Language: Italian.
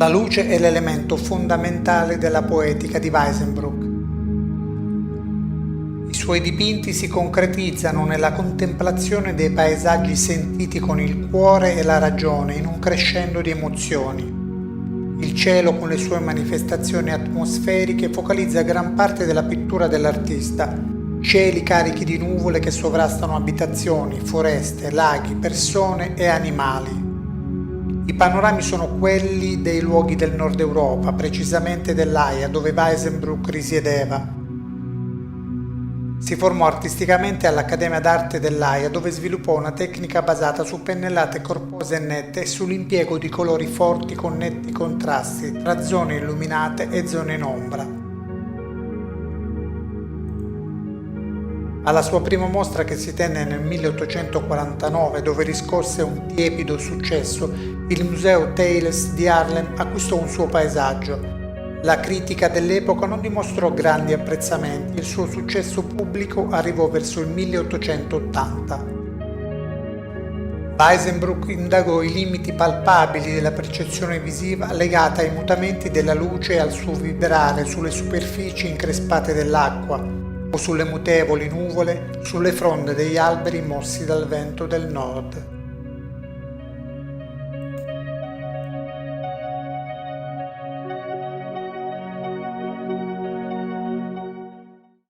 La luce è l'elemento fondamentale della poetica di Weizenbruch. I suoi dipinti si concretizzano nella contemplazione dei paesaggi sentiti con il cuore e la ragione in un crescendo di emozioni. Il cielo con le sue manifestazioni atmosferiche focalizza gran parte della pittura dell'artista, cieli carichi di nuvole che sovrastano abitazioni, foreste, laghi, persone e animali. I panorami sono quelli dei luoghi del nord Europa, precisamente dell'Aia, dove Weizenbruch risiedeva. Si formò artisticamente all'Accademia d'Arte dell'Aia, dove sviluppò una tecnica basata su pennellate corpose e nette e sull'impiego di colori forti con netti contrasti tra zone illuminate e zone in ombra. Alla sua prima mostra, che si tenne nel 1849, dove riscosse un tiepido successo, il Museo Thales di Haarlem acquistò un suo paesaggio. La critica dell'epoca non dimostrò grandi apprezzamenti e il suo successo pubblico arrivò verso il 1880. Weizenbruch indagò i limiti palpabili della percezione visiva legata ai mutamenti della luce e al suo vibrare sulle superfici increspate dell'acqua o sulle mutevoli nuvole sulle fronde degli alberi mossi dal vento del nord.